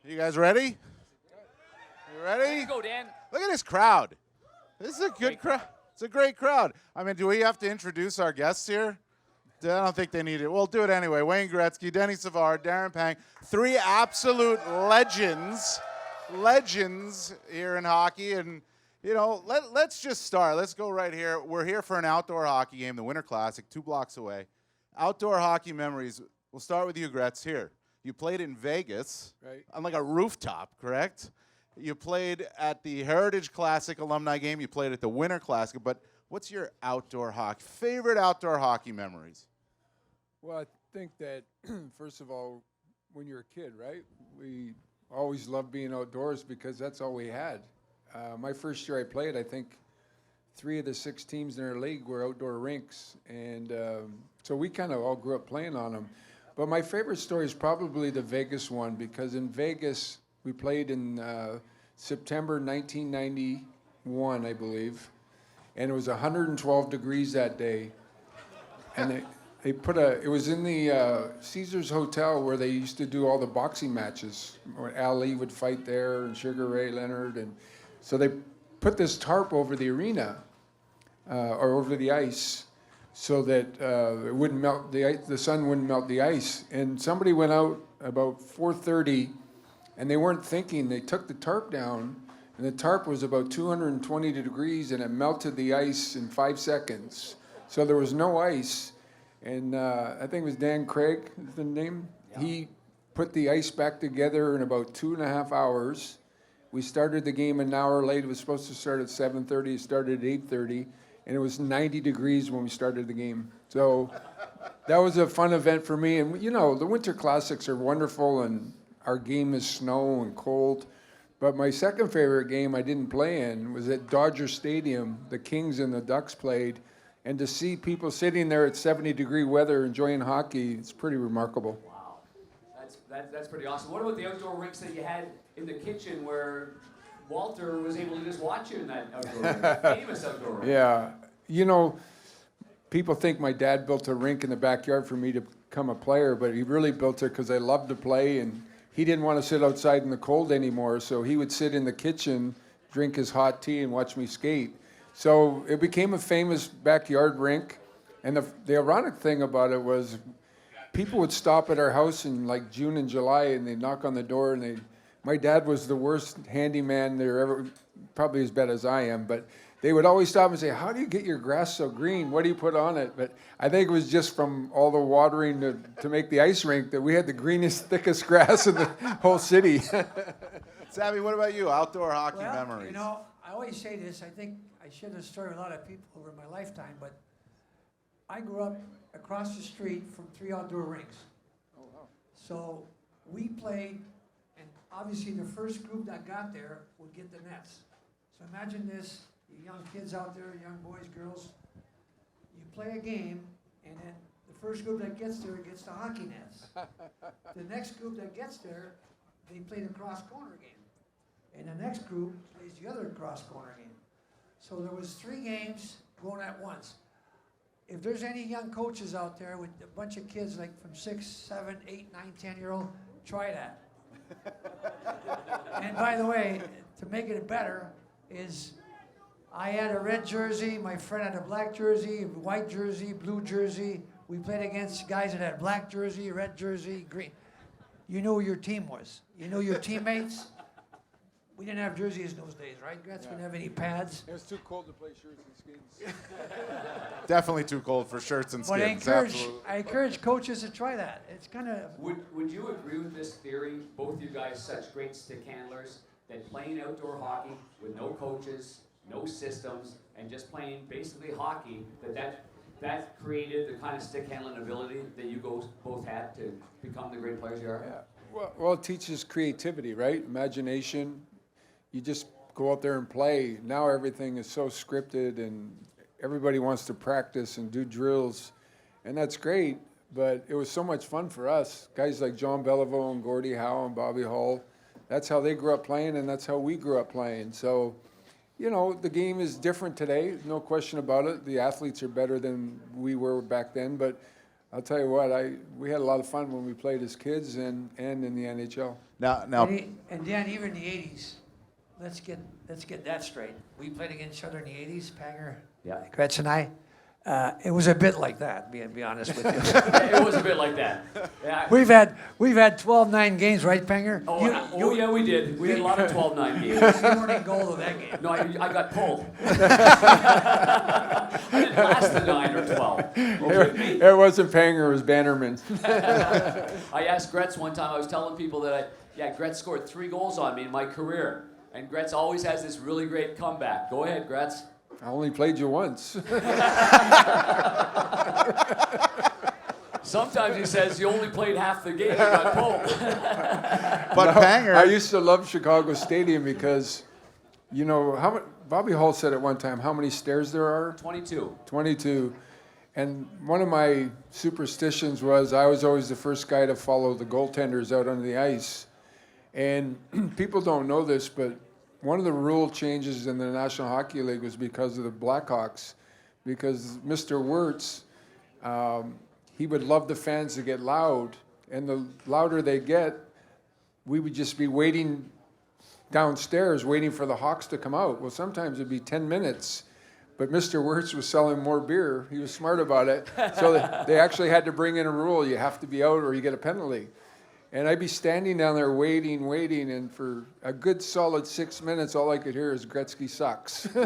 You guys ready? You ready? Go, Dan. Look at this crowd. This is a good crowd. It's a great crowd. I mean, do we have to introduce our guests here? I don't think they need it. We'll do it anyway. Wayne Gretzky, Denny Savard, Darren Pang, three absolute legends here in hockey. And, you know, let's just start. Let's go right here. We're here for an outdoor hockey game, the Winter Classic, 2 blocks away. Outdoor hockey memories. We'll start with you, Gretz, here. You played in Vegas, right, on like a rooftop, correct? You played at the Heritage Classic alumni game. You played at the Winter Classic. But what's your favorite outdoor hockey memories? Well, I think that, first of all, when you're a kid, right, we always loved being outdoors because that's all we had. My first year I played, I think 3 of the 6 teams in our league were outdoor rinks. And so we kind of all grew up playing on them. But my favorite story is probably the Vegas one, because in Vegas, we played in September 1991, I believe, and it was 112 degrees that day. And they put it was in the Caesars Hotel where they used to do all the boxing matches, where Ali would fight there and Sugar Ray Leonard. And so they put this tarp over the arena, or over the ice, so that it wouldn't melt the sun wouldn't melt the ice. And somebody went out about 4:30, and they weren't thinking. They took the tarp down, and the tarp was about 220 degrees, and it melted the ice in 5 seconds. So there was no ice. And I think it was Dan Craig is the name. Yeah. He put the ice back together in about 2.5 hours. We started the game an hour late. It was supposed to start at 7:30. It started at 8:30. And it was 90 degrees when we started the game. So that was a fun event for me. And, you know, the Winter Classics are wonderful, and our game is snow and cold. But my second favorite game I didn't play in was at Dodger Stadium. The Kings and the Ducks played. And to see people sitting there at 70-degree weather enjoying hockey, it's pretty remarkable. Wow. That's pretty awesome. What about the outdoor rinks that you had in the kitchen where Walter was able to just watch you in that outdoor rink, famous outdoor rink? Yeah. You know, people think my dad built a rink in the backyard for me to become a player, but he really built it because I loved to play, and he didn't want to sit outside in the cold anymore, so he would sit in the kitchen, drink his hot tea, and watch me skate. So it became a famous backyard rink, and the ironic thing about it was people would stop at our house in like June and July, and they'd knock on the door, and my dad was the worst handyman there ever, probably as bad as I am, but they would always stop and say, "How do you get your grass so green? What do you put on it?" But I think it was just from all the watering to make the ice rink that we had the greenest, thickest grass in the whole city. Savvy, what about you? Outdoor hockey memories. You know, I always say this. I think I share this story with a lot of people over my lifetime, but I grew up across the street from 3 outdoor rinks. Oh, wow. So we played, and obviously the first group that got there would get the nets. So imagine this, you young kids out there, young boys, girls, you play a game, and then the first group that gets there gets the hockey nets. The next group that gets there, they play the cross-corner game. And the next group plays the other cross-corner game. So there was 3 games going at once. If there's any young coaches out there with a bunch of kids like from 6, 7, 8, 9, 10-year-old, try that. And by the way, to make it better is I had a red jersey, my friend had a black jersey, white jersey, blue jersey. We played against guys that had black jersey, red jersey, green. You knew who your team was. You knew your teammates. We didn't have jerseys in those days, right? Gretz, we didn't have any pads. It was too cold to play shirts and skins. Definitely too cold for shirts and But skins. I encourage coaches to try that. It's kind of... Would you agree with this theory, both you guys such great stick handlers, that playing outdoor hockey with no coaches, no systems, and just playing basically hockey, that created the kind of stick handling ability that you both had to become the great players you are? Yeah. Well, it teaches creativity, right? Imagination. You just go out there and play. Now everything is so scripted, and everybody wants to practice and do drills, and that's great, but it was so much fun for us. Guys like John Beliveau and Gordie Howe and Bobby Hull, that's how they grew up playing, and that's how we grew up playing. So, you know, the game is different today, no question about it. The athletes are better than we were back then, but I'll tell you what, we had a lot of fun when we played as kids and in the NHL. Now, And Dan, even in the '80s, let's get that straight. We played against each other in the '80s, Panger, Yeah. Gretz, and I. It was a bit like that. Be honest with you. It was a bit like that. Yeah. we've had 12-9 games, right, Panger? Oh, yeah, we did. We had a lot of 12-9 You games. weren't in goal of that game. No, I got pulled. I didn't last the 9 or 12. Okay, me. It wasn't Panger, it was Bannerman. I asked Gretz one time, I was telling people that Gretz scored 3 goals on me in my career. And Gretz always has this really great comeback. Go ahead, Gretz. I only played you once. Sometimes he says you only played half the game and got pulled. but Panger, I used to love Chicago Stadium because, you know, Bobby Hull said at one time how many stairs there are? 22. 22. And one of my superstitions was I was always the first guy to follow the goaltenders out on the ice. And people don't know this, but one of the rule changes in the National Hockey League was because of the Blackhawks, because Mr. Wirtz, he would love the fans to get loud, and the louder they get, we would just be waiting downstairs, waiting for the Hawks to come out. Well, sometimes it'd be 10 minutes, but Mr. Wirtz was selling more beer. He was smart about it, so they actually had to bring in a rule: you have to be out or you get a penalty. And I'd be standing down there waiting, and for a good solid 6 minutes, all I could hear is Gretzky sucks. And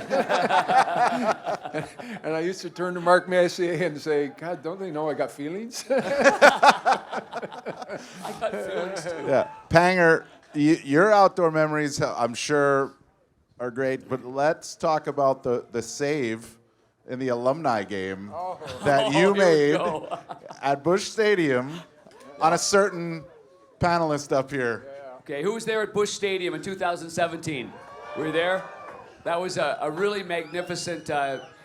I used to turn to Mark Messier and say, God, don't they know I got feelings? I got feelings too. yeah, Panger, your outdoor memories, I'm sure, are great. But let's talk about the save in the alumni game that you here we made go. at Busch Stadium on a certain panelist up here. Okay, who was there at Busch Stadium in 2017? Were you there? That was a really magnificent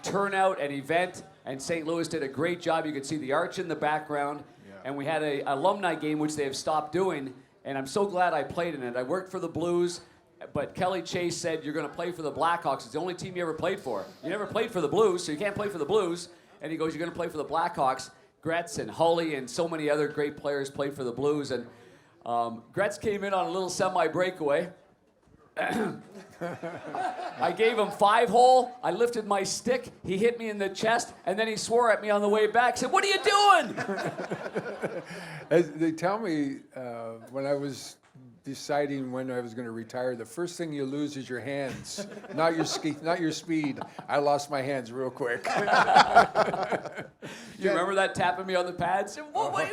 turnout and event, and St. Louis did a great job. You could see the arch in the background, and we had an alumni game, which they have stopped doing, and I'm so glad I played in it. I worked for the Blues, but Kelly Chase said, you're going to play for the Blackhawks. It's the only team you ever played for. You never played for the Blues, so you can't play for the Blues. And he goes, you're going to play for the Blackhawks. Gretz and Hully and so many other great players played for the Blues, and Gretz came in on a little semi-breakaway. I gave him 5-hole. I lifted my stick. He hit me in the chest, and then he swore at me on the way back. Said, "What are you doing?" They tell me when I was deciding when I was going to retire, the first thing you lose is your hands, not your speed. I lost my hands real quick. You remember that tapping me on the pad? Said, "What? Why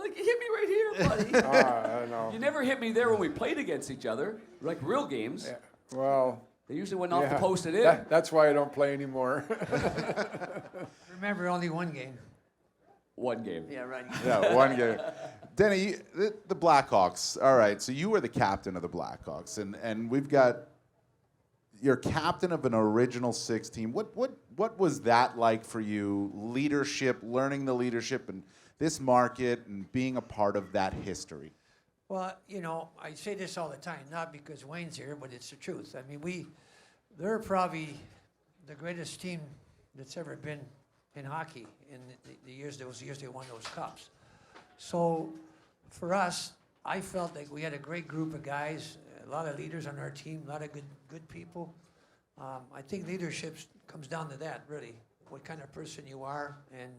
you hit me right here, buddy?" I know. You never hit me there when we played against each other, like real games. Yeah. Well, They usually went off the yeah, post it in. that's why I don't play anymore. Remember, only one game. One game. Yeah, right. Yeah, one game. Denny, the Blackhawks. All right, so you were the captain of the Blackhawks, and we've got you're captain of an original 6 team. What was that like for you? Leadership, learning the leadership, and this market, and being a part of that history. Well, you know, I say this all the time, not because Wayne's here, but it's the truth. I mean, they're probably the greatest team that's ever been in hockey in those years they won those cups. So for us, I felt like we had a great group of guys, a lot of leaders on our team, a lot of good people. I think leadership comes down to that, really, what kind of person you are and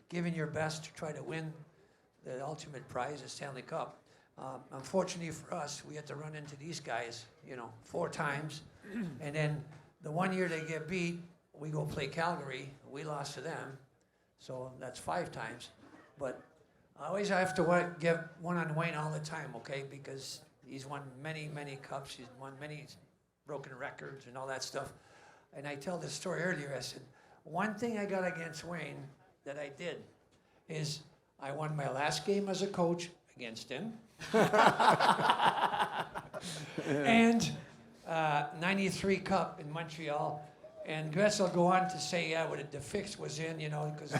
giving your best to try to win the ultimate prize, the Stanley Cup. Unfortunately for us, we had to run into these guys, 4 times. And then the one year they get beat, we go play Calgary. We lost to them. So that's 5 times. But I always have to give one on Wayne all the time, okay? Because he's won many, many cups. He's won many broken records and all that stuff. And I tell this story earlier. I said, one thing I got against Wayne that I did is I won my last game as a coach against him. And 93 Cup in Montreal. And Gretz will go on to say, yeah, the fix was in, because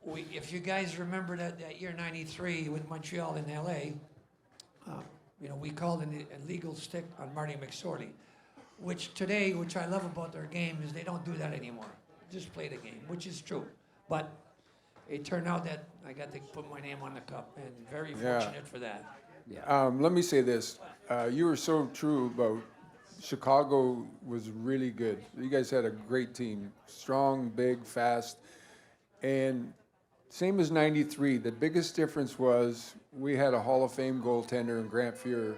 if you guys remember that year 93 with Montreal in L.A., we called an illegal stick on Marty McSorley, which I love about their game is they don't do that anymore. Just play the game, which is true. But it turned out that I got to put my name on the cup, and very Yeah. fortunate for that. Let me say this. You were so true about Chicago was really good. You guys had a great team. Strong, big, fast. And same as 93, the biggest difference was we had a Hall of Fame goaltender in Grant Fuhrer.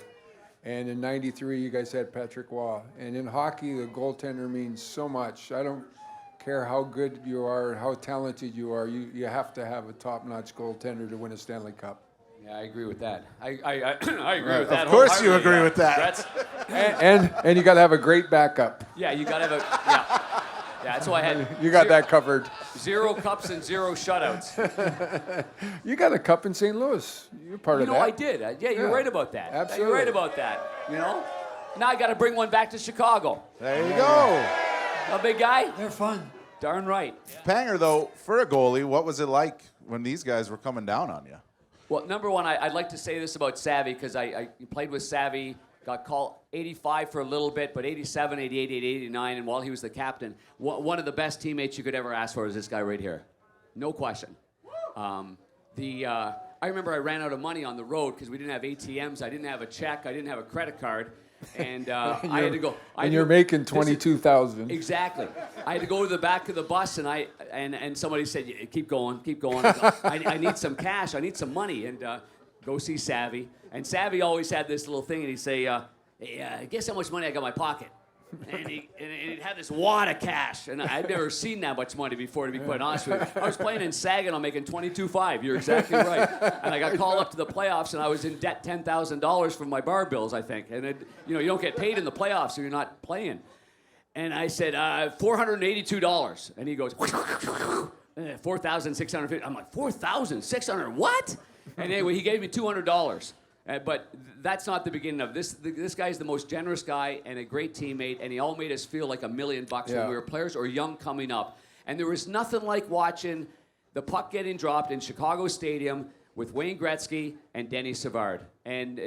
And in 93, you guys had Patrick Waugh. And in hockey, the goaltender means so much. I don't care how good you are, how talented you are. You have to have a top-notch goaltender to win a Stanley Cup. Yeah, I agree with that. I agree with that. Of course you wholeheartedly, agree yeah. with that. That's And you got to have a great backup. yeah. You gotta have a yeah. Yeah, that's why I had You got that covered. 0 cups and 0 shutouts. You got a cup in St. Louis. You're part You of know, that. I did. Yeah, you're Yeah. right about that. You're Absolutely. right about that. You know, now I got to bring one back to Chicago. There you go. A big guy. They're fun. Darn right. Panger, though, for a goalie, what was it like when these guys were coming down on you? Well, number one, I'd like to say this about Savvy because I played with Savvy, got called 85 for a little bit, but 87, 88, 89, and while he was the captain, one of the best teammates you could ever ask for is this guy right here. No question. I remember I ran out of money on the road because we didn't have ATMs. I didn't have a check. I didn't have a credit card. And I had to go. And you're making this is- $22,000. Exactly. I had to go to the back of the bus, and somebody said, "Keep going, keep going. I need some cash. I need some money." And go see Savvy. And Savvy always had this little thing, and he'd say, "Hey, guess how much money I got in my pocket?" And he'd have this wad of cash, and I'd never seen that much money before, to be quite honest with you. I was playing in Saginaw, making $22,500. You're exactly right. And I got called up to the playoffs, and I was in debt $10,000 from my bar bills, I think. And you don't get paid in the playoffs, so you're not playing. And I said, $482. And he goes, $4,650. I'm like, $4,600? What? And anyway, he gave me $200. But that's not the beginning of this. This guy's the most generous guy and a great teammate, and he all made us feel like $1 million when Yeah. we were players or young coming up. And there was nothing like watching the puck getting dropped in Chicago Stadium with Wayne Gretzky and Denny Savard. And,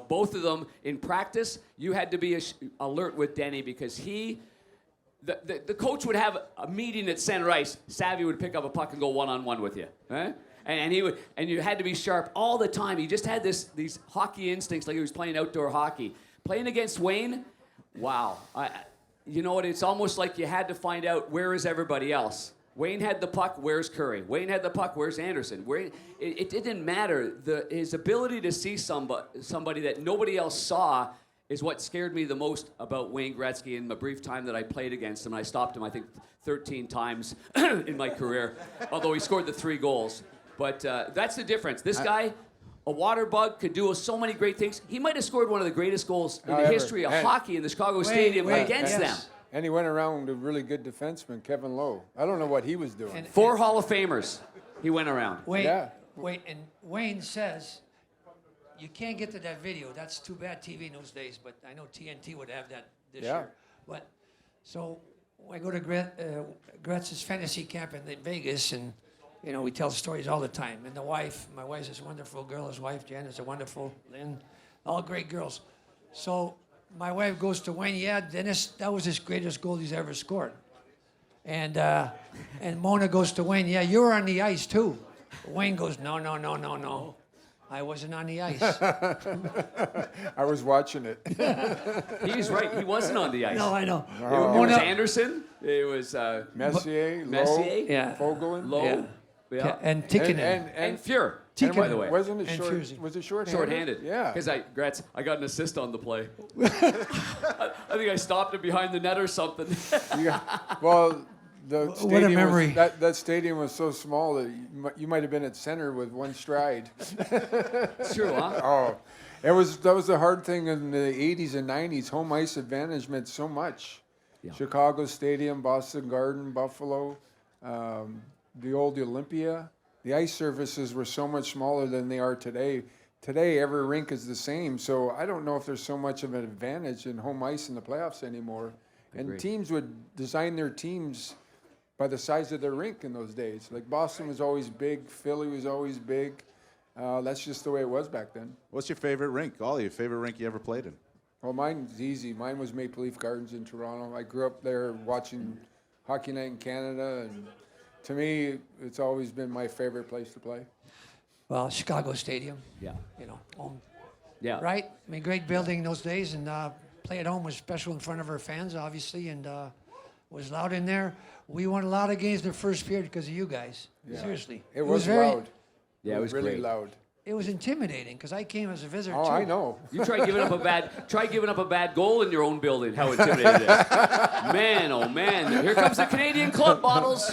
both of them in practice, you had to be alert with Denny because the coach would have a meeting at center ice. Savvy would pick up a puck and go one-on-one with you. Right? And you had to be sharp all the time. He just had these hockey instincts, like he was playing outdoor hockey. Playing against Wayne, wow. You know what? It's almost like you had to find out, where is everybody else? Wayne had the puck, where's Curry? Wayne had the puck, where's Anderson? It didn't matter. His ability to see somebody that nobody else saw is what scared me the most about Wayne Gretzky in the brief time that I played against him. I stopped him, I think, 13 times in my career, although he scored the 3 goals. But that's the difference. This guy, a water bug, could do so many great things. He might have scored one of the greatest goals in the Ever. history of And- hockey in the Chicago Stadium against them. And he went around with a really good defenseman, Kevin Lowe. I don't know what he was doing. And- 4 Hall of Famers he went around. Wait, Yeah. and Wayne says, you can't get to that video. That's too bad TV in those days, but I know TNT would have that this Yeah. year. But, so I go to Gretz's fantasy camp in Vegas, and, we tell stories all the time. And my wife's this wonderful girl, his wife, Jan, is a wonderful, Lynn, all great girls. So my wife goes to Wayne, Dennis, that was his greatest goal he's ever scored. And Mona goes to Wayne, you were on the ice too. Wayne goes, no. I wasn't on the ice. I was watching it. He's right. He wasn't on the ice. No, I know. It was Anderson. It was Messier, Lowe, Messier. Yeah. Vogelin. Lowe. Yeah. And Tikkanen. And Fuhrer. Tikkanen. By the way. Wasn't it And short? Furzy. Was it short-handed? Short-handed. Yeah. Because I got an assist on the play. I think I stopped it behind the net or something. Well, the What a stadium memory. Was, that stadium was so small that you might have been at center with one stride. It's true, huh? Oh, that was the hard thing in the 80s and 90s. Home ice advantage meant so much. Yeah. Chicago Stadium, Boston Garden, Buffalo, the old Olympia. The ice surfaces were so much smaller than they are today. Today, every rink is the same, so I don't know if there's so much of an advantage in home ice in the playoffs anymore. And Agreed. teams would design their teams by the size of their rink in those days. Like Boston was always big, Philly was always big. That's just the way it was back then. What's your favorite rink? Ollie, your favorite rink you ever played in? Well, mine's easy. Mine was Maple Leaf Gardens in Toronto. I grew up there watching Hockey Night in Canada and to me, it's always been my favorite place to play. Well, Chicago Stadium, Yeah. you know, home, Yeah. right? I mean, great building those days, and play at home was special in front of our fans, obviously, and was loud in there. We won a lot of games in the first period because of you guys. Yeah. Seriously, It was very, loud. Yeah, it was really great. loud. It was intimidating because I came as a visitor Oh, too. I know. You try giving up a bad goal in your own building. How intimidating it is. Man, oh man. Here comes the Canadian Club bottles.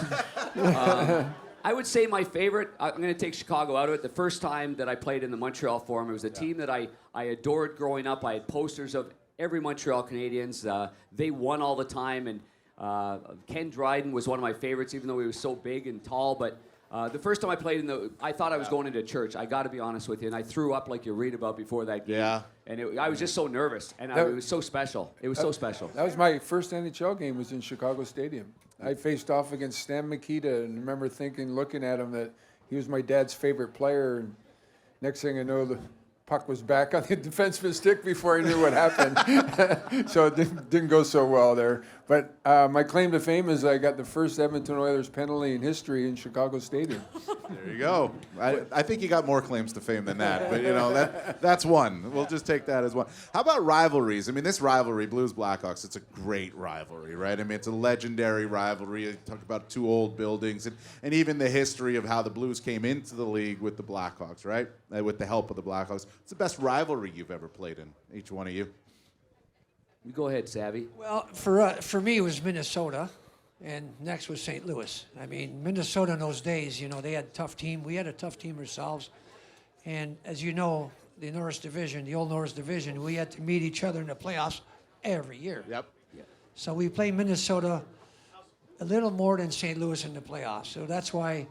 I would say my favorite, I'm going to take Chicago out of it. The first time that I played in the Montreal Forum, it was a team that I adored growing up. I had posters of every Montreal Canadiens. They won all the time, and Ken Dryden was one of my favorites, even though he was so big and tall. But the first time I played I thought I was going into church. I got to be honest with you, and I threw up like you read about before that game. Yeah. And I was just so nervous, and it was so special. It was so special. That was my first NHL game, was in Chicago Stadium. I faced off against Stan Mikita, and remember looking at him, that he was my dad's favorite player. And next thing I know, the puck was back on the defenseman's stick before I knew what happened. So it didn't go so well there. But my claim to fame is I got the first Edmonton Oilers penalty in history in Chicago Stadium. There you go. I think you got more claims to fame than that, but that's one. We'll just take that as one. How about rivalries? I mean, this rivalry, Blues Blackhawks, it's a great rivalry, right? I mean, it's a legendary rivalry. You talk about two old buildings, and even the history of how the Blues came into the league with the Blackhawks, right? With the help of the Blackhawks. It's the best rivalry you've ever played in, each one of you. You go ahead, Savvy. Well, for me, it was Minnesota, and next was St. Louis. I mean, Minnesota in those days, they had a tough team. We had a tough team ourselves. And as you know, the Norris Division, the old Norris Division, we had to meet each other in the playoffs every year. Yep. So we played Minnesota a little more than St. Louis in the playoffs. So that's why,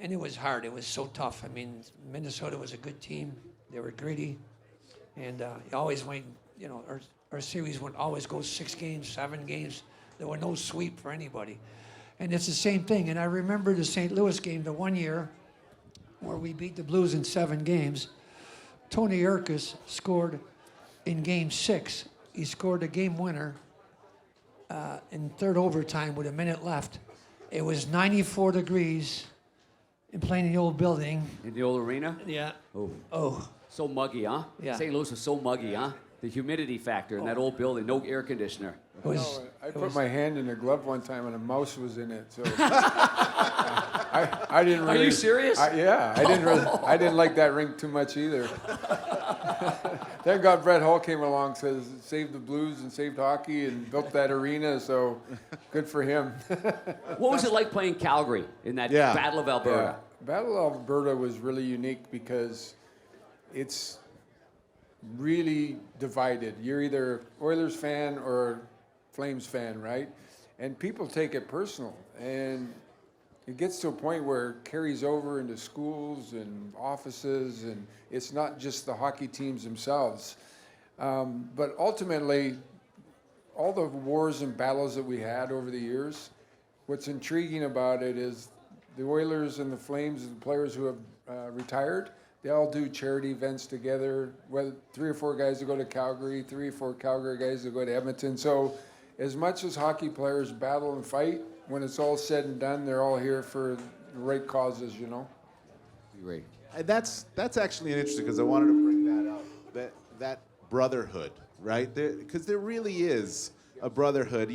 and it was hard. It was so tough. I mean, Minnesota was a good team. They were gritty. And you always went, our series would always go 6 games, 7 games. There were no sweep for anybody. And it's the same thing. And I remember the St. Louis game, the one year where we beat the Blues in 7 games. Tony Erkes scored in game 6. He scored a game winner in third overtime with a minute left. It was 94 degrees and playing in the old building. In the old arena? Yeah. Oh. Oh. So muggy, huh? Yeah. St. Louis was so muggy, huh? The humidity factor in that old building, no air conditioner. It was, I put my hand in a glove one time and a mouse was in it. So I didn't really. Are you serious? Yeah, I didn't like that rink too much either. Thank God Brett Hull came along, says saved the Blues and saved hockey and built that arena. So good for him. What was it like playing Calgary in that Battle of Alberta? Battle of Alberta was really unique because it's really divided. You're either Oilers fan or Flames fan, right? And people take it personal, and it gets to a point where it carries over into schools and offices, and it's not just the hockey teams themselves. But ultimately, all the wars and battles that we had over the years, what's intriguing about it is the Oilers and the Flames and the players who have retired, they all do charity events together, whether 3 or 4 guys that go to Calgary, 3 or 4 Calgary guys that go to Edmonton. So as much as hockey players battle and fight, when it's all said and done, they're all here for the right causes, Great. And that's actually interesting, because I wanted to bring that up, that brotherhood, right? Because there really is a brotherhood.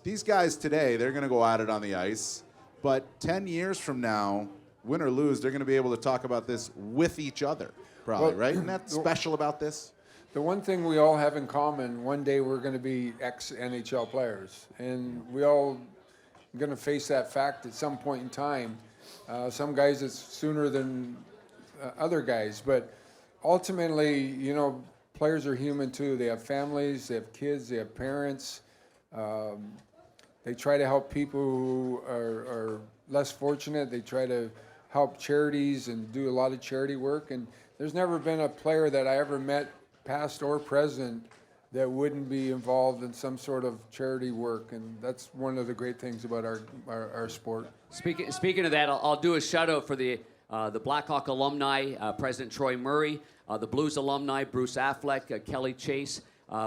These guys today, they're going to go at it on the ice, but 10 years from now, win or lose, they're going to be able to talk about this with each other, probably, Well, right? Isn't that special about this? The one thing we all have in common, one day we're going to be ex-NHL players, and we all going to face that fact at some point in time. Some guys it's sooner than other guys, but ultimately, players are human too. They have families, they have kids, they have parents. They try to help people who are less fortunate. They try to help charities and do a lot of charity work. And there's never been a player that I ever met, past or present, that wouldn't be involved in some sort of charity work. And that's one of the great things about our sport. Speaking of that, I'll do a shout out for the Blackhawk alumni, President Troy Murray, the Blues alumni, Bruce Affleck, Kelly Chase.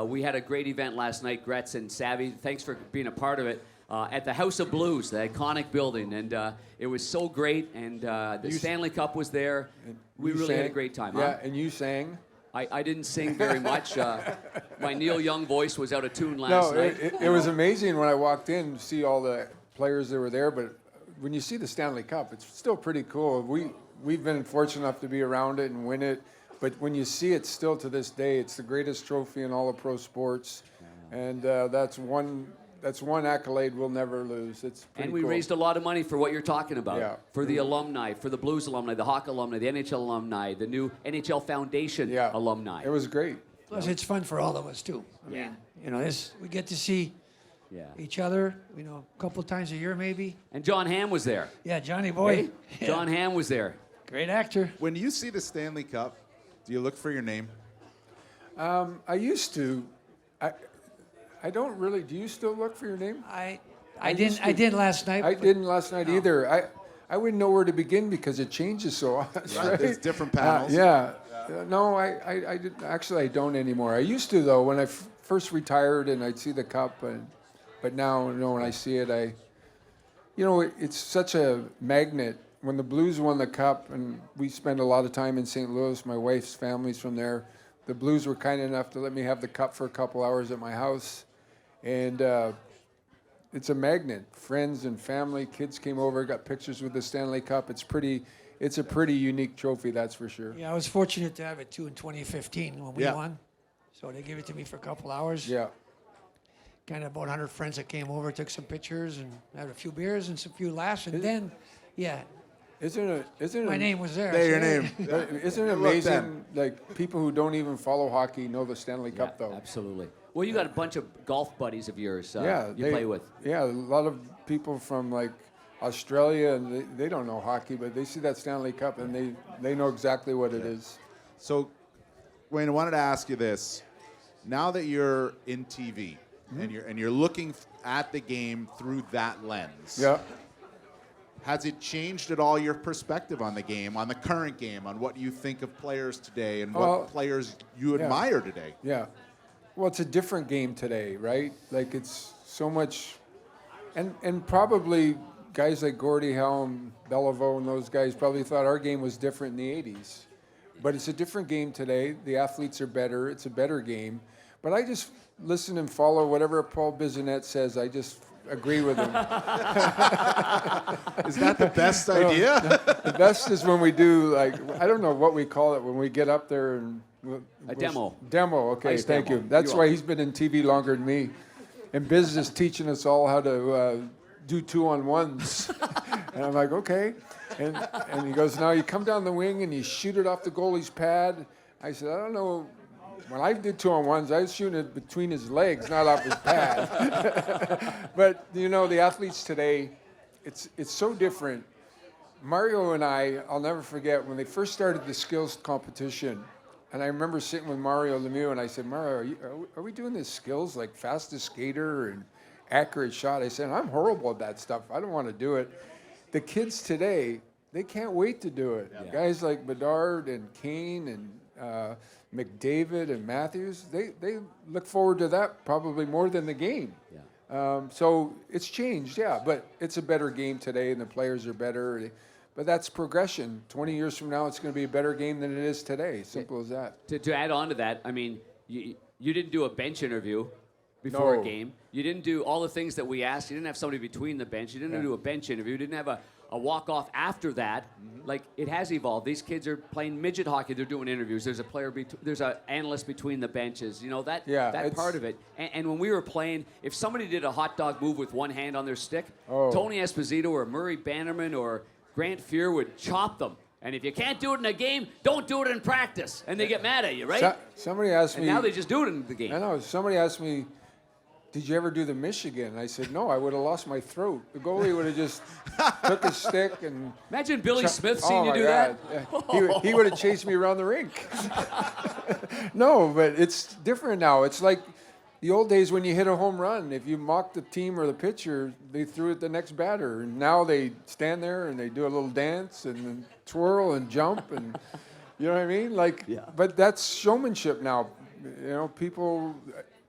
We had a great event last night, Gretz and Savvy. Thanks for being a part of it. at the House of Blues, the iconic building, and it was so great. And the Stanley Cup was there. We You really had a sang? great time. Yeah, Huh? and you sang. I didn't sing very much. My Neil Young voice was out of tune last No, night. it was amazing when I walked in to see all the players that were there. But when you see the Stanley Cup, it's still pretty cool. We've been fortunate enough to be around it and win it. But when you see it still to this day, it's the greatest trophy in all of pro sports. And that's one accolade we'll never lose. It's pretty And we cool. raised a lot of money for what you're talking about. Yeah. For the alumni, for the Blues alumni, the Hawk alumni, the NHL alumni, the new NHL Foundation Yeah. alumni. It was great. Plus, it's fun for all of us too. I Yeah. mean, you know, we get to see Yeah. each other, you know, a couple times a year maybe. And John Hamm was there. Yeah, Johnny Boy. Hey? Yeah. John Hamm was there. Great actor. When you see the Stanley Cup, do you look for your name? I used to. I don't really. Do you still look for your name? I didn't last night. I but didn't last night either. I wouldn't know where to begin because it changes so often. Right? There's different panels. Yeah. No, I didn't. Actually, I don't anymore. I used to though when I first retired and I'd see the cup, but now when I see it, it's such a magnet. When the Blues won the cup, and we spent a lot of time in St. Louis, my wife's family's from there. The Blues were kind enough to let me have the cup for a couple hours at my house, and it's a magnet. Friends and family, kids came over, got pictures with the Stanley Cup. It's a pretty unique trophy, that's for sure. Yeah, I was fortunate to have it too in 2015 when we Yeah. won. So they gave it to me for a couple hours. Yeah. Kind of about 100 friends that came over, took some pictures, and had a few beers and some few laughs. And then, yeah, Isn't it? my name was there. Say your So, hey, name. Isn't it Look amazing? then. Like people who don't even follow hockey know the Stanley Cup, Yeah, though. absolutely. Well, you got a bunch of golf buddies of yours Yeah, you play with. Yeah, a lot of people from like Australia, and they don't know hockey, but they see that Stanley Cup and they know exactly what it is. So, Wayne, I wanted to ask you this. Now that you're in TV and you're looking at the game through that lens, Yeah. has it changed at all your perspective on the game, on the current game, on what you think of players today and Well, what players you yeah. admire today? Yeah. Well, it's a different game today, right? Like it's so much, and probably guys like Gordie Helm, Beliveau, and those guys probably thought our game was different in the 80s. But it's a different game today. The athletes are better. It's a better game. But I just listen and follow whatever Paul Bissonnette says. I just agree with him. Is that the best idea? The best is when we do like I don't know what we call it when we get up there and demo. Demo. Okay, Ice thank demo. you. That's You why are. he's been in TV longer than me, and Biz is teaching us all how to do 2-on-1s. And I'm like, okay. And he goes, now you come down the wing and you shoot it off the goalie's pad. I said, I don't know. When I did 2-on-1s, I was shooting it between his legs, not off his pad. But the athletes today, it's so different. Mario and I'll never forget when they first started the skills competition. And I remember sitting with Mario Lemieux, and I said, Mario, are we doing this skills like fastest skater and accurate shot? I said, I'm horrible at that stuff. I don't want to do it. The kids today, they can't wait to do it. Yeah. Guys like Bedard and Kane and McDavid and Matthews, they look forward to that probably more than the game. Yeah. So it's changed, yeah, but it's a better game today, and the players are better. But that's progression. 20 years from now, it's going to be a better game than it is today. Simple as that. To add on to that, I mean, you didn't do a bench interview before No. a game. You didn't do all the things that we asked. You didn't have somebody between the bench. You didn't Yeah. do a bench interview. You didn't have a walk-off after that. Mm-hmm. Like, it has evolved. These kids are playing midget hockey. They're doing interviews. There's there's an analyst between the benches. That Yeah, that it's- part of it. And when we were playing, if somebody did a hot dog move with one hand on their stick, Oh. Tony Esposito or Murray Bannerman or Grant Fuhr would chop them. And if you can't do it in a game, don't do it in practice. And they get mad at you, right? Somebody asked And me. now they just do it in the game. I know. Somebody asked me, did you ever do the Michigan? I said, no, I would have lost my throat. The goalie would have just took his stick and. Imagine Billy Smith Oh, seeing you my do God. that. Yeah. He would have chased me around the rink. No, but it's different now. It's like the old days when you hit a home run. If you mocked the team or the pitcher, they threw it the next batter. And now they stand there and they do a little dance and then twirl and jump and you know what I mean? Like, Yeah. but that's showmanship now. People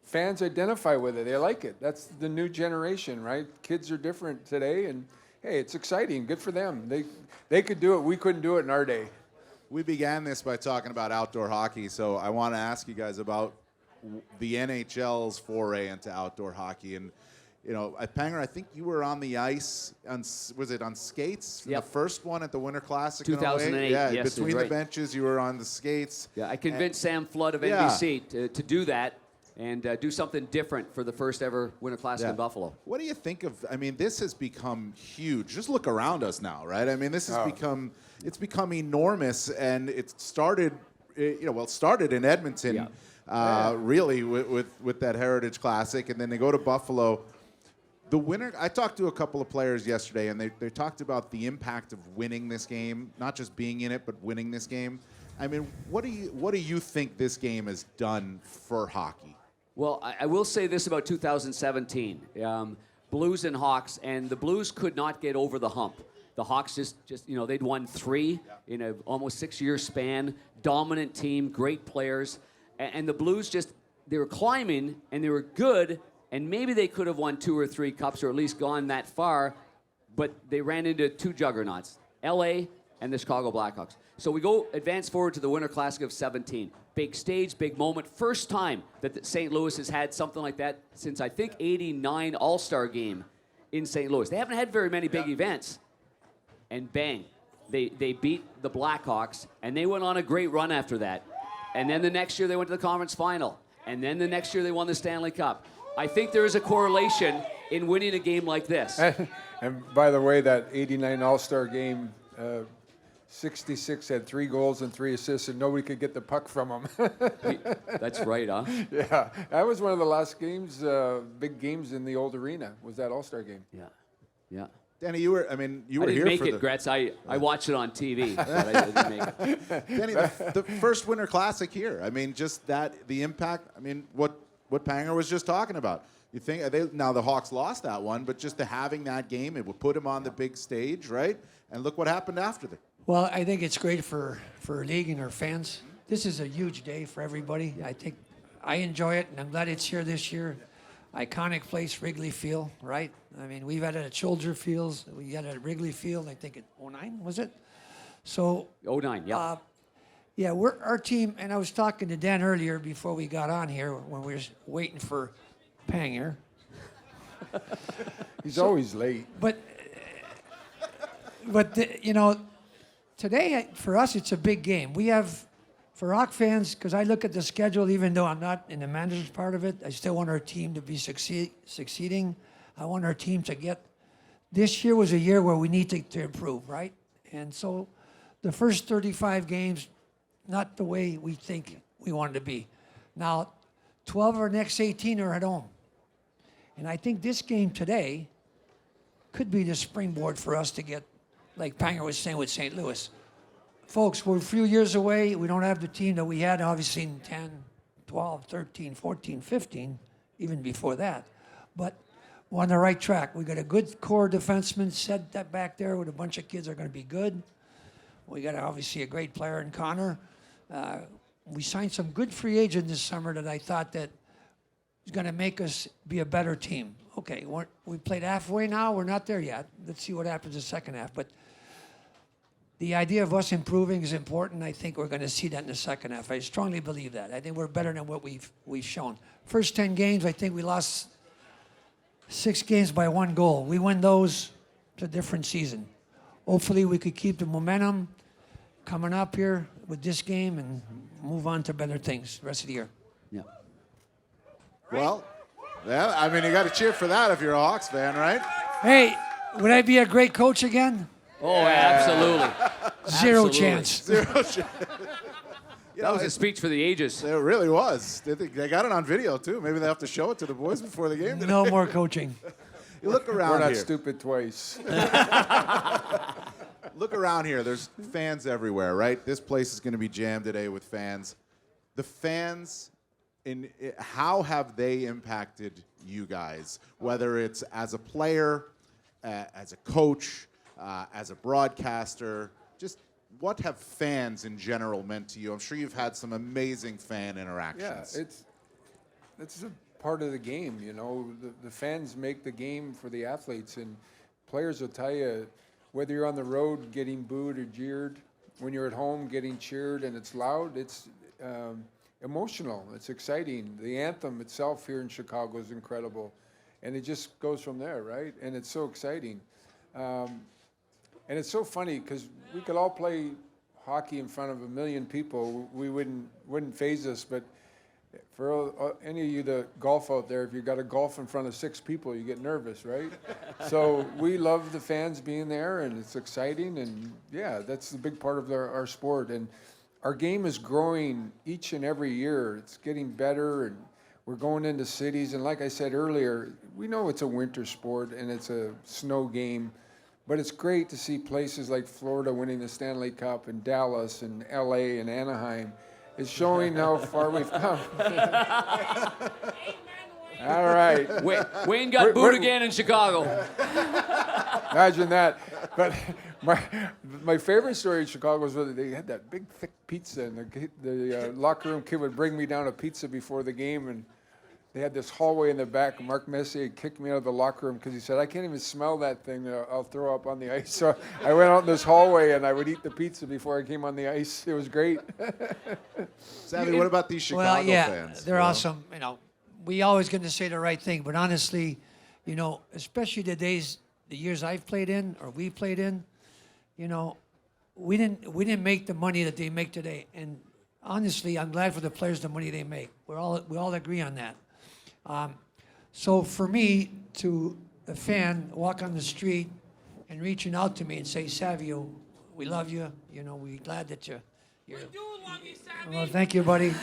fans identify with it. They like it. That's the new generation, right? Kids are different today, and hey, it's exciting. Good for them. They could do it. We couldn't do it in our day. We began this by talking about outdoor hockey, so I want to ask you guys about the NHL's foray into outdoor hockey. And, you know, at Panger, I think you were on the ice, was it on skates? Yep. The first one at the Winter Classic in 2008, Yeah, yes, between you're the right. benches, you were on the skates. Yeah, I convinced Sam Flood of Yeah. NBC to do that and do something different for the first ever Winter Classic Yeah. in Buffalo. What do you think of? I mean, this has become huge. Just look around us now, right? I mean, this has become enormous, and it started, it started in Edmonton, really with that Heritage Classic, and then they go to Buffalo. The winner. I talked to a couple of players yesterday, and they talked about the impact of winning this game, not just being in it, but winning this game. I mean, what do you think this game has done for hockey? Well, I will say this about 2017. Blues and Hawks, and the Blues could not get over the hump. The Hawks just they'd won 3 in a almost 6-year span. Dominant team, great players. And the Blues they were climbing, and they were good, and maybe they could have won 2 or 3 cups or at least gone that far, but they ran into 2 juggernauts, L.A. and the Chicago Blackhawks. So we advance forward to the Winter Classic of 17. Big stage, big moment. First time that St. Louis has had something like that since, I think, '89 All-Star Game in St. Louis. They haven't had very many big events. And bang, they beat the Blackhawks, and they went on a great run after that. And then the next year they went to the conference final. And then the next year they won the Stanley Cup. I think there is a correlation in winning a game like this. And by the way, that '89 All-Star game, 66 had 3 goals and 3 assists, and nobody could get the puck from him. That's right, huh? Yeah, that was one of the last games, big games in the old arena, was that All-Star game. Yeah. Danny, you were I here didn't make for it, Gretz. I watched it on TV, but I didn't make it. Danny, the first Winter Classic here. I mean, just the impact. I mean, what Panger was just talking about. You think now the Hawks lost that one, but just having that game, it would put them on the big stage, right? And look what happened after that. Well, I think it's great for league and our fans. This is a huge day for everybody. I think I enjoy it, and I'm glad it's here this year. Iconic place, Wrigley Field, right? I mean, we've had it at Soldier Fields. We had it at Wrigley Field, I think, in '09, was it? So, 09, yeah. yeah, we're our team, and I was talking to Dan earlier before we got on here when we were waiting for Panger. He's always late. But today for us it's a big game. We have, for Rock fans, because I look at the schedule, even though I'm not in the manager's part of it, I still want our team to be succeeding. I want our team to get. This year was a year where we need to improve, right? And so, the first 35 games, not the way we think we wanted to be. Now, 12 of our next 18 are at home. And I think this game today could be the springboard for us to get, like Panger was saying with St. Louis. Folks, we're a few years away. We don't have the team that we had, obviously, in 10, 12, 13, 14, 15, even before that. But we're on the right track. We got a good core defenseman set that back there with a bunch of kids that are going to be good. We got, obviously, a great player in Connor. We signed some good free agents this summer that I thought that is going to make us be a better team. Okay, we played halfway now. We're not there yet. Let's see what happens in the second half. But the idea of us improving is important. I think we're going to see that in the second half. I strongly believe that. I think we're better than what we've shown. First 10 games, I think we lost 6 games by 1 goal. We win those, it's a different season. Hopefully we could keep the momentum coming up here with this game and move on to better things the rest of the year. Yeah. Well, yeah, I mean, you got to cheer for that if you're a Hawks fan, right? Hey, would I be a great coach again? Oh, absolutely. Zero Absolutely. chance. That was a speech for the ages. It really was. They got it on video, too. Maybe they have to show it to the boys before the game. No more coaching. You look around We're not here. stupid twice. Look around here. There's fans everywhere, right? This place is going to be jammed today with fans. The fans, how have they impacted you guys? Whether it's as a player, as a coach, as a broadcaster, just what have fans in general meant to you? I'm sure you've had some amazing fan Yeah, interactions. it's part of the game. You know, the fans make the game for the athletes, and players will tell you whether you're on the road getting booed or jeered, when you're at home getting cheered and it's loud, it's emotional. It's exciting. The anthem itself here in Chicago is incredible, and it just goes from there, right? And it's so exciting. And it's so funny because we could all play hockey in front of 1 million people. We wouldn't faze us, but for any of you that golf out there, if you got to golf in front of 6 people, you get nervous, right? So we love the fans being there, and it's exciting, and yeah, that's the big part of our sport. And our game is growing each and every year. It's getting better, and we're going into cities. And like I said earlier, we know it's a winter sport and it's a snow game, but it's great to see places like Florida winning the Stanley Cup, and Dallas and LA and Anaheim. It's showing how far we've come. All right. Wayne got booed again in Chicago. Imagine that. But my favorite story in Chicago was when they had that big thick pizza, and the locker room kid would bring me down a pizza before the game, and they had this hallway in the back. Mark Messier kicked me out of the locker room because he said, "I can't even smell that thing. I'll throw up on the ice." So I went out in this hallway and I would eat the pizza before I came on the ice. It was great. Savvy, what about these Chicago Well, yeah, fans? they're awesome. You know, we always going to say the right thing, but honestly, you know, especially the years I've played in or we played in, you know, we didn't make the money that they make today. And honestly, I'm glad for the players the money they make. We all agree on that. So for me, to a fan, walk on the street and reaching out to me and say, "Savio, we love you. You know, we're glad that you're." We do love you, Savio. Well, thank you, buddy.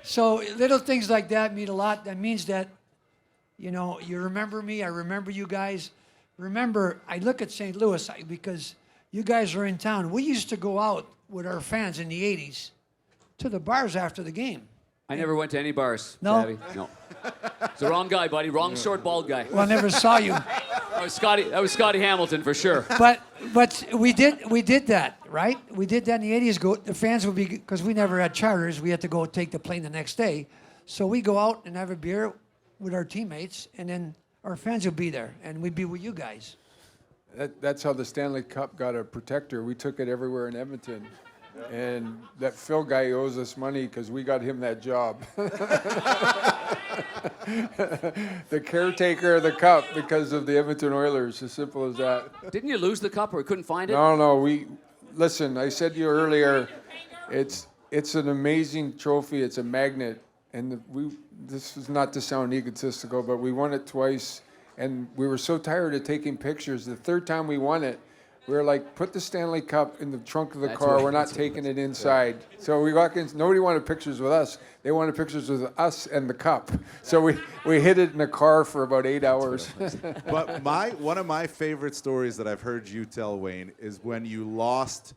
So little things like that mean a lot. That means that, you know, you remember me. I remember you guys. Remember, I look at St. Louis because you guys are in town. We used to go out with our fans in the 80s to the bars after the game. I never went to any bars. No? Savvy. No. It's the wrong guy, buddy. Wrong short, bald guy. Well, I never saw you. That was Scotty Hamilton for sure. But we did that, right? We did that in the 80s. The fans would be, because we never had charters, we had to go take the plane the next day. So we go out and have a beer with our teammates, and then our fans would be there, and we'd be with you guys. That's how the Stanley Cup got a protector. We took it everywhere in Edmonton. And that Phil guy owes us money because we got him that job. The caretaker of the cup because of the Edmonton Oilers, as simple as that. Didn't you lose the cup or couldn't find it? No, listen, I said to you earlier, it's an amazing trophy. It's a magnet. And this is not to sound egotistical, but we won it twice. And we were so tired of taking pictures. The third time we won it, we were like, put the Stanley Cup in the trunk of the car. We're not taking it inside. So we walk in. Nobody wanted pictures with us. They wanted pictures with us and the cup. So we hid it in the car for about 8 hours. But one of my favorite stories that I've heard you tell, Wayne, is when you lost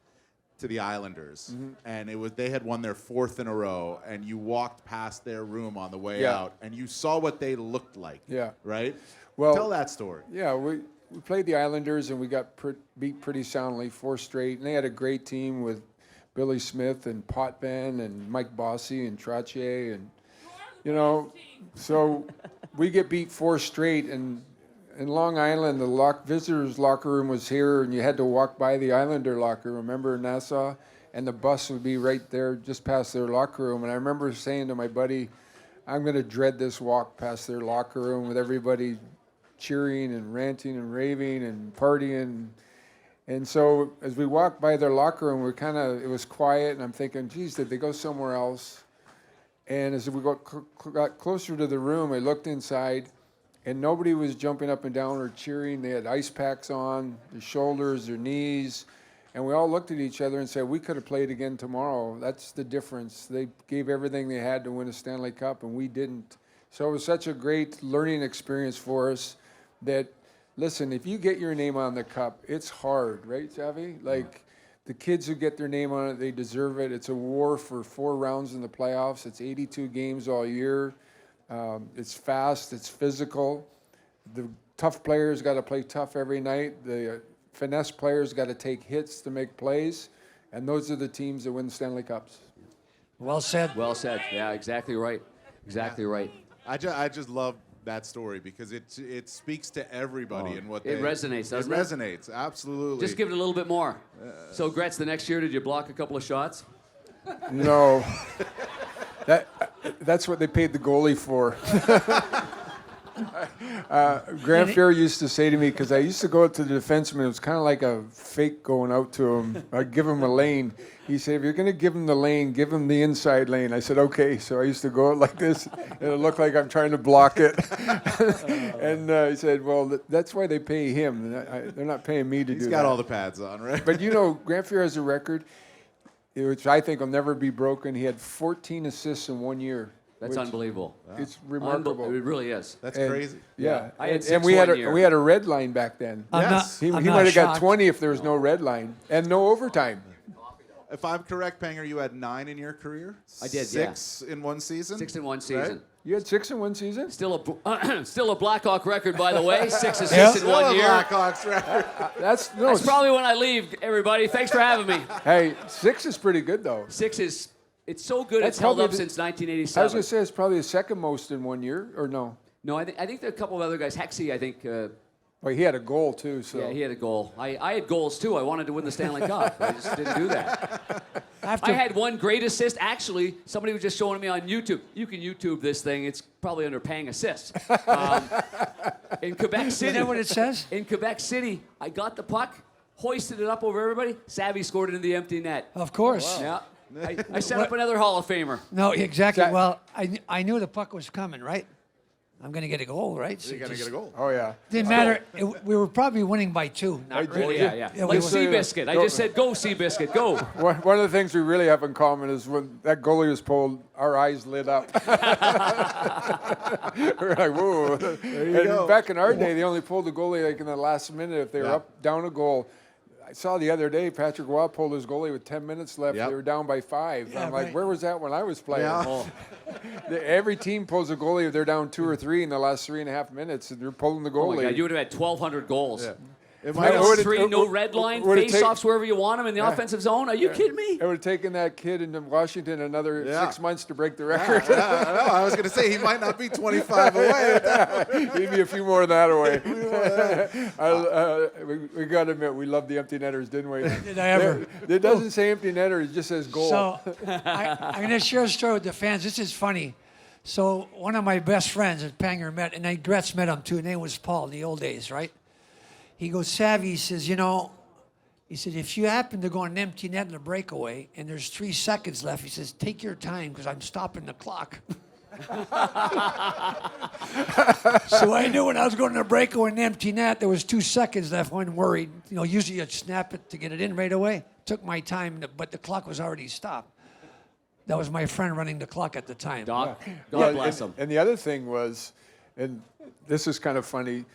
to the Islanders, and they had won their 4th in a row, and you walked past their room on the way out, and you saw what they looked like. Yeah. Right? Well, tell that story. Yeah, we played the Islanders, and we got beat pretty soundly, 4 straight. And they had a great team with Billy Smith and Potvin and Mike Bossy and Trottier. And, you know, so we get beat 4 straight. And in Long Island, the visitors' locker room was here, and you had to walk by the Islander locker room. Remember Nassau? And the bus would be right there just past their locker room. And I remember saying to my buddy, I'm going to dread this walk past their locker room with everybody cheering and ranting and raving and partying. And so as we walked by their locker room, it was quiet, and I'm thinking, geez, did they go somewhere else? And as we got closer to the room, I looked inside, and nobody was jumping up and down or cheering. They had ice packs on, their shoulders, their knees, and we all looked at each other and said, we could have played again tomorrow. That's the difference. They gave everything they had to win a Stanley Cup, and we didn't. So it was such a great learning experience for us that, listen, if you get your name on the cup, it's hard, right, Savvy? Like, the kids who get their name on it, they deserve it. It's a war for 4 rounds in the playoffs. It's 82 games all year. It's fast. It's physical. The tough players got to play tough every night. The finesse players got to take hits to make plays. And those are the teams that win Stanley Cups. Well said. Well said. Yeah, exactly right. Exactly right. I just love that story because it speaks to everybody and what It resonates, doesn't it? It resonates, absolutely. Just give it a little bit more. So, Gretz, the next year, did you block a couple of shots? No. That's what they paid the goalie for. Grant Fuhr used to say to me, because I used to go out to the defenseman, it was kind of like a fake going out to him. I'd give him a lane. He said, if you're going to give him the lane, give him the inside lane. I said, okay. So I used to go out like this, and it looked like I'm trying to block it. And he said, well, that's why they pay him. They're not paying me to do that. He's got all the pads on, right? But you know, Grant Fuhr has a record, which I think will never be broken. He had 14 assists in 1 year. That's unbelievable. It's remarkable. It really is. That's And- crazy. Yeah, I had and 6 we had one year. we had a red line back then. Yes. He I'm might not have got shocked. 20 if there was no red line and no overtime. If I'm correct, Panger, you had 9 in your career? I did, 6 in one season? 6 in one season. Right? You had 6 in one season? Still a Blackhawk record, by the way. 6 assists in Still one a year. Blackhawks record. That's no. That's probably when I leave, everybody. Thanks for having me. Hey, 6 is pretty good though. 6 is, it's so good, That's it's held probably up the- since I was 1987. gonna say it's probably the second most in 1 year, or no? No, I think there are a couple of other guys. Hexy, I think, Well, he had a goal too. So yeah, he had a goal. I had goals too. I wanted to win the Stanley Cup. I just didn't do that. I had one great assist. Actually, somebody was just showing me on YouTube. You can YouTube this thing. It's probably under paying assists. In Quebec City. Is that what it says? In Quebec City, I got the puck, hoisted it up over everybody. Savvy scored it in the empty net. Of course. Yeah. I set up another Hall of Famer. No, exactly. That- Well, I knew the puck was coming, right? I'm going to get a goal, right? So You got to just get a goal. Oh yeah. Didn't matter. We were probably winning by 2. Not did- really. Oh, yeah. Yeah, Like we- Seabiscuit. I just said, go, Seabiscuit, go. One of the things we really have in common is when that goalie was pulled, our eyes lit up. We're like, whoa. And go. back in our day, they only pulled the goalie like in the last minute if they were Yeah. up down a goal. I saw the other day Patrick Roy pulled his goalie with 10 minutes left. Yep. They were down by 5. Yeah, I'm like, right. where was that when I was playing? Yeah. Oh, Every team pulls a goalie if they're down 2 or 3 in the last 3.5 minutes, and they're pulling the oh goalie. my God, you would have had 1,200 goals. Yeah. It I might know what it- 3, no red line, would it take- face-offs wherever you want them in the offensive zone. Are you kidding me? It would have taken that kid in Washington another Yeah. 6 months to break the record. I know. I was going to say he might not be 25 away. He'd be a few more of that away. We got to admit, we loved the empty netters, didn't we? Did I ever? It doesn't say empty netter, it just says goal. So I'm going to share a story with the fans. This is funny. So one of my best friends that Panger met, and Gretz met him too, his name was Paul in the old days, right? He goes, Savvy, he says, you know, he said, if you happen to go on an empty net in a breakaway and there's 3 seconds left, he says, take your time because I'm stopping the clock. So I knew when I was going to a breakaway in an empty net, there was 2 seconds left. I wasn't worried. You know, usually you'd snap it to get it in right away. Took my time, but the clock was already stopped. That was my friend running the clock at the time. God Yeah, bless and, him. And the other thing was, and this is kind of funny,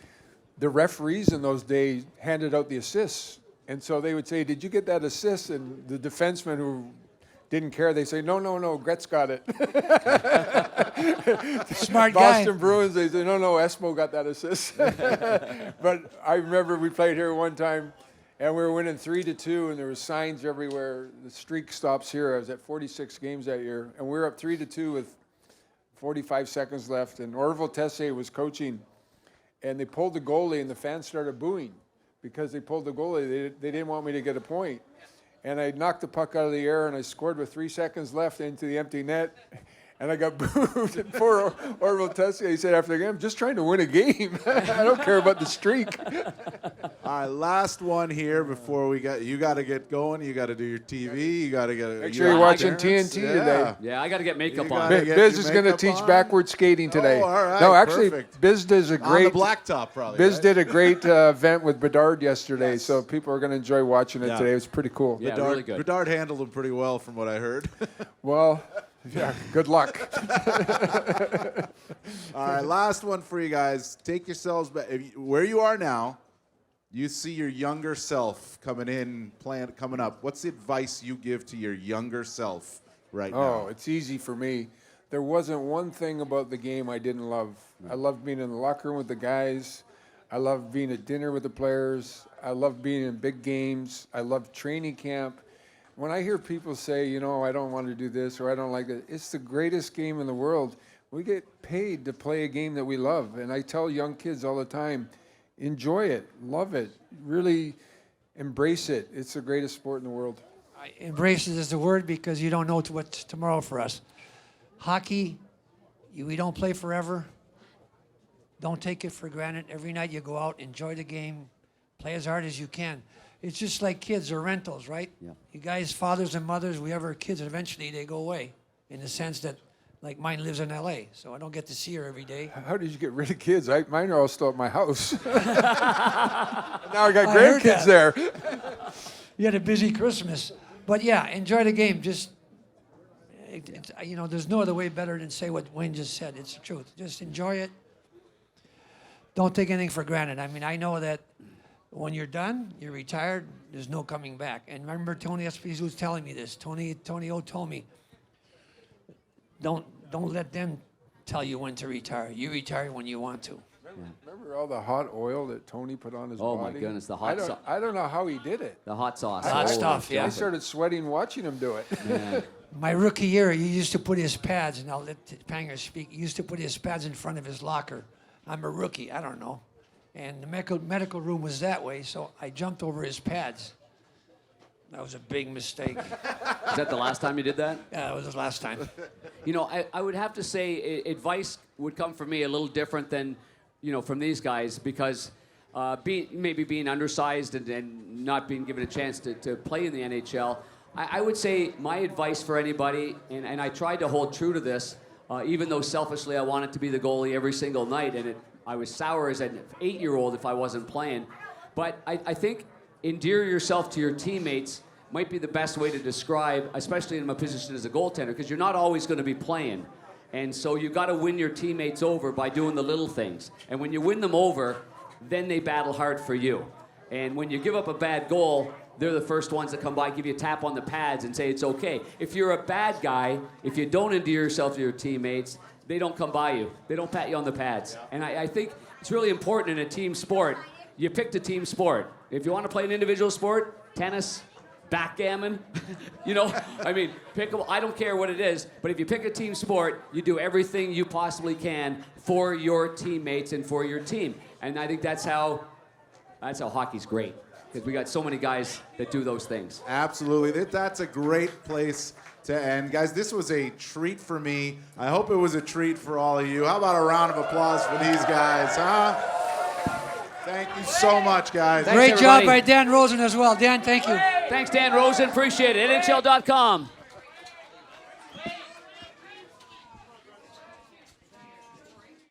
the referees in those days handed out the assists. And so they would say, did you get that assist? And the defenseman who didn't care, they say, no, Gretz got it. Smart guy. Boston Bruins, they say, no, Esmo got that assist. But I remember we played here one time, and we were winning 3-2, and there were signs everywhere. The streak stops here. I was at 46 games that year, and we were up 3-2 with 45 seconds left, and Orville Tessier was coaching, and they pulled the goalie, and the fans started booing because they pulled the goalie. They didn't want me to get a point. And I knocked the puck out of the air, and I scored with 3 seconds left into the empty net. And I got booed. And poor Orville Tessier, he said after the game, I'm just trying to win a game. I don't care about the streak. All right, last one here before you got to get going. You got to do your TV. You got to get. Make sure you're watching TNT today. Yeah, I got to get makeup You on. gotta get Biz your is going to makeup teach on. backward skating today. Oh, all right, No, actually, perfect. Biz does a On great. the blacktop, probably. Biz right? did a great event with Bedard yesterday, Yes. so people are going to enjoy watching it Yeah. today. It was pretty cool. Yeah, really good. Bedard handled him pretty well, from what I heard. Well, yeah, good luck. All right, last one for you guys. Take yourselves back. Where you are now, you see your younger self coming up. What's the advice you give to your younger self right Oh, now? it's easy for me. There wasn't one thing about the game I didn't love. I loved being in the locker room with the guys. I loved being at dinner with the players. I loved being in big games. I loved training camp. When I hear people say, you know, I don't want to do this or I don't like it, it's the greatest game in the world. We get paid to play a game that we love. And I tell young kids all the time, enjoy it, love it, really embrace it. It's the greatest sport in the world. Embrace it is the word because you don't know what's tomorrow for us. Hockey, we don't play forever. Don't take it for granted. Every night you go out, enjoy the game, play as hard as you can. It's just like kids or rentals, right? Yeah. You guys, fathers and mothers, we have our kids, eventually they go away in the sense that, like mine lives in L.A., so I don't get to see her every day. How did you get rid of kids? Mine are all still at my house. Now I got I heard grandkids that. there. You had a busy Christmas. But yeah, enjoy the game. Just, there's no other way better than say what Wayne just said. It's the truth. Just enjoy it. Don't take anything for granted. I mean, I know that when you're done, you're retired, there's no coming back. And remember Tony Esposito was telling me this. Tony O told me, don't let them tell you when to retire. You retire when you want to. Remember all the hot oil that Tony put on his Oh, body? my goodness, the hot sauce. I don't know how he did it. The hot sauce. Hot Oh, stuff, yeah. I started sweating watching him do it. man. My rookie year, he used to put his pads, and I'll let Panger speak, he used to put his pads in front of his locker. I'm a rookie, I don't know. And the medical room was that way, so I jumped over his pads. That was a big mistake. Is that the last time you did that? Yeah, that was the last time. You know, I would have to say advice would come from me a little different than, from these guys because being undersized and not being given a chance to play in the NHL, I would say my advice for anybody, and I tried to hold true to this, even though selfishly I wanted to be the goalie every single night, and I was sour as an 8-year-old if I wasn't playing. But I think endear yourself to your teammates might be the best way to describe, especially in my position as a goaltender, because you're not always going to be playing. And so you got to win your teammates over by doing the little things. And when you win them over, then they battle hard for you. And when you give up a bad goal, they're the first ones that come by, give you a tap on the pads and say it's okay. If you're a bad guy, if you don't endear yourself to your teammates, they don't come by you. They don't pat you on the pads. And I think it's really important in a team sport. You picked a team sport. If you want to play an individual sport, tennis, backgammon, pick a, I don't care what it is, but if you pick a team sport, you do everything you possibly can for your teammates and for your team. And I think that's how hockey's great, because we got so many guys that do those things. Absolutely. That's a great place to end. Guys, this was a treat for me. I hope it was a treat for all of you. How about a round of applause for these guys, huh? Thank you so much, guys. Thanks, Great job everybody. by Dan Rosen as well. Dan, thank you. Thanks, Dan Rosen. Appreciate it. NHL.com.